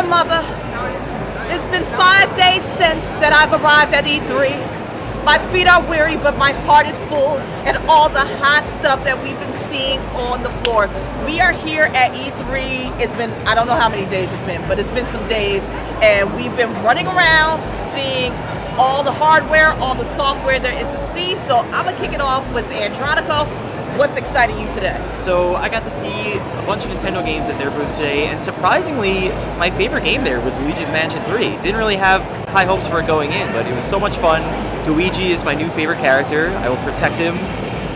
mother. It's been 5 days since that I've arrived at E3. My feet are weary, but my heart is full, and all the hot stuff that we've been seeing on the floor. We are here at E3. It's been, I don't know how many days it's been, but it's been some days, and we've been running around seeing all the hardware, all the software there is to see. So I'm gonna kick it off with Andronico. What's exciting you today? So I got to see a bunch of Nintendo games at their booth today, and surprisingly, my favorite game there was Luigi's Mansion 3. Didn't really have high hopes for it going in, but it was so much fun. Luigi is my new favorite character. I will protect him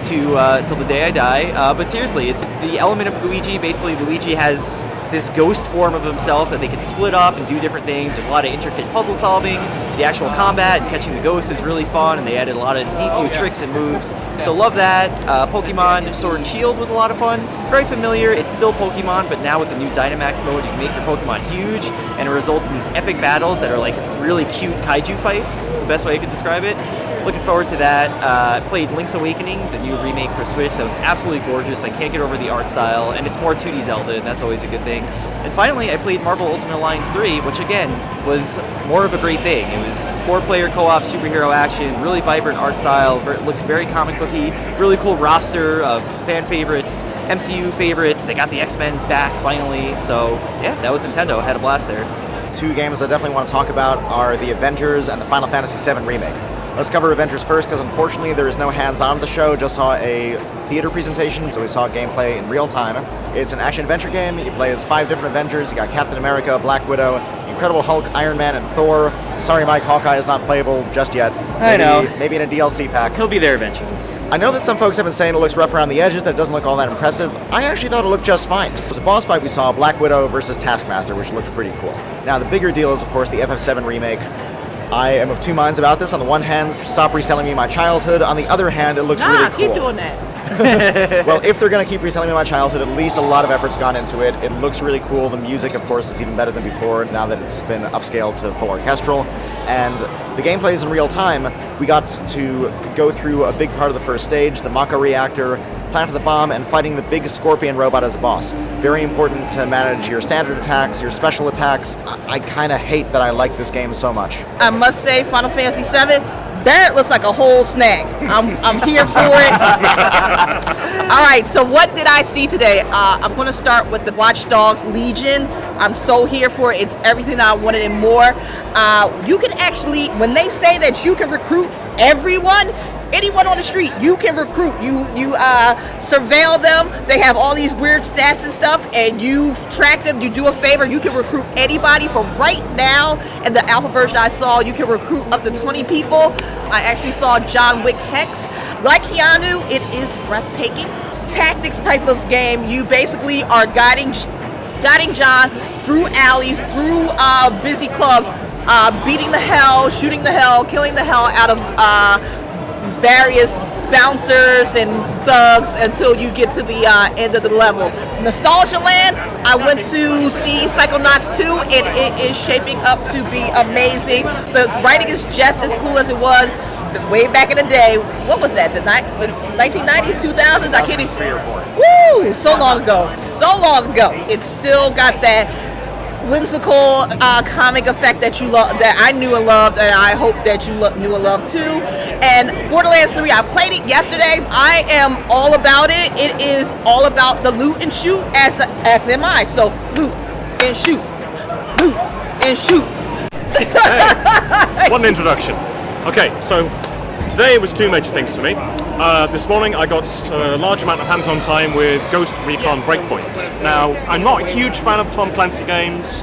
till the day I die. But seriously, it's the element of Luigi. Basically, Luigi has this ghost form of himself that they can split up and do different things. There's a lot of intricate puzzle solving. The actual combat and catching the ghosts is really fun, and they added a lot of neat new tricks and moves. So love that. Pokemon Sword and Shield was a lot of fun. Very familiar. It's still Pokemon, but now with the new Dynamax mode, you can make your Pokemon huge, and it results in these epic battles that are like really cute kaiju fights. It's the best way I could describe it. Looking forward to that. I played Link's Awakening, the new remake for Switch. That was absolutely gorgeous. I can't get over the art style, and it's more 2D Zelda, and that's always a good thing. And finally, I played Marvel Ultimate Alliance 3, which again was more of a great thing. It was 4-player co-op superhero action, really vibrant art style, looks very comic booky, really cool roster of fan favorites, MCU favorites. They got the X-Men back finally. So yeah, that was Nintendo. I had a blast there. Two games I definitely want to talk about are the Avengers and the Final Fantasy VII Remake. Let's cover Avengers first, because unfortunately there is no hands-on of the show. Just saw a theater presentation, so we saw gameplay in real time. It's an action-adventure game. You play as 5 different Avengers. You got Captain America, Black Widow, Incredible Hulk, Iron Man, and Thor. Sorry, Mike, Hawkeye is not playable just yet. I know. Maybe in a DLC pack. He'll be there eventually. I know that some folks have been saying it looks rough around the edges, that it doesn't look all that impressive. I actually thought it looked just fine. It was a boss fight we saw, Black Widow versus Taskmaster, which looked pretty cool. Now, the bigger deal is, of course, the Ff7 Remake. I am of two minds about this. On the one hand, stop reselling me my childhood. On the other hand, it looks really cool. Keep doing that. Well, if they're going to keep reselling me my childhood, at least a lot of effort's gone into it. It looks really cool. The music, of course, is even better than before now that it's been upscaled to full orchestral. And the gameplay is in real time. We got to go through a big part of the first stage, the Mako reactor, planting the bomb, and fighting the big scorpion robot as a boss. Very important to manage your standard attacks, your special attacks. I kind of hate that I like this game so much. I must say, Final Fantasy VII, that looks like a whole snack. I'm here for it. All right, so what did I see today? I'm going to start with the Watchdogs Legion. I'm so here for it. It's everything I wanted and more. You can actually, when they say that you can recruit everyone on the street, you can recruit. You surveil them. They have all these weird stats and stuff, and you track them. You do a favor, you can recruit anybody. For right now, in the alpha version I saw, you can recruit up to 20 people. I actually saw John Wick Hex. Like Keanu, it is breathtaking. Tactics type of game. You basically are guiding John through alleys, through busy clubs, beating the hell, shooting the hell, killing the hell out of various bouncers and thugs until you get to the end of the level. Nostalgia Land, I went to see Psychonauts 2, and it is shaping up to be amazing. The writing is just as cool as it was way back in the day. What was that, the 1990s, 2000s? I can't even... 3 or 4. Woo! So long ago. It's still got that whimsical comic effect that you love, that I knew and loved, and I hope that you knew and loved too. And Borderlands 3, I played it yesterday. I am all about it. It is all about the loot and shoot, as am I. So loot and shoot, loot and shoot. Hey, what an introduction. Okay, so today was 2 major things for me. This morning I got a large amount of hands-on time with Ghost Recon Breakpoint. Now, I'm not a huge fan of Tom Clancy games,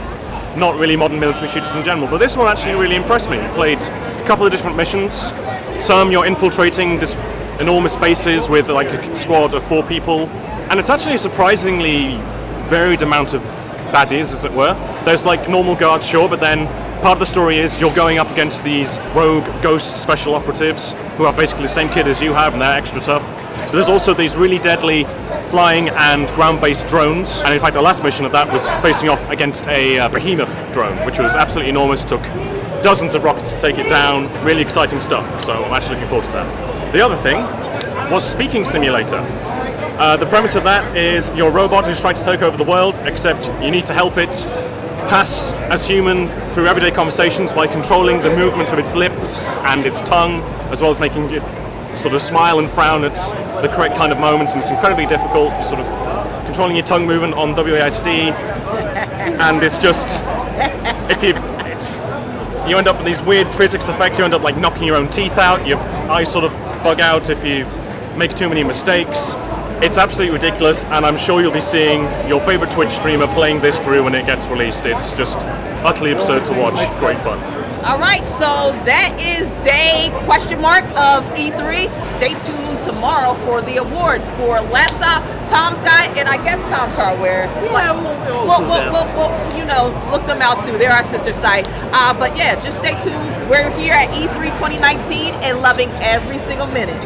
not really modern military shooters in general, but this one actually really impressed me. I played a couple of different missions. Some you're infiltrating this enormous bases with like a squad of 4 people, and it's actually a surprisingly varied amount of baddies, as it were. There's like normal guards, sure, but then part of the story is you're going up against these rogue ghost special operatives who have basically the same kit as you have, and they're extra tough. So there's also these really deadly flying and ground-based drones, and in fact the last mission of that was facing off against a behemoth drone, which was absolutely enormous, took dozens of rockets to take it down. Really exciting stuff, so I'm actually looking forward to that. The other thing was Speaking Simulator. The premise of that is you're a robot who's trying to take over the world, except you need to help it pass as human through everyday conversations by controlling the movement of its lips and its tongue, as well as making it sort of smile and frown at the correct kind of moments, and it's incredibly difficult. You're sort of controlling your tongue movement on WASD, and it's just, you end up with these weird physics effects. You end up like knocking your own teeth out, your eyes sort of bug out if you make too many mistakes. It's absolutely ridiculous, and I'm sure you'll be seeing your favorite Twitch streamer playing this through when it gets released. It's just utterly absurd to watch. Great fun. All right, so that is day of E3. Stay tuned tomorrow for the awards for Laptop, Tom's Guy, and I guess Tom's Hardware. Yeah, We'll you know, look them out too. They're our sister site. But yeah, just stay tuned. We're here at E3 2019 and loving every single minute.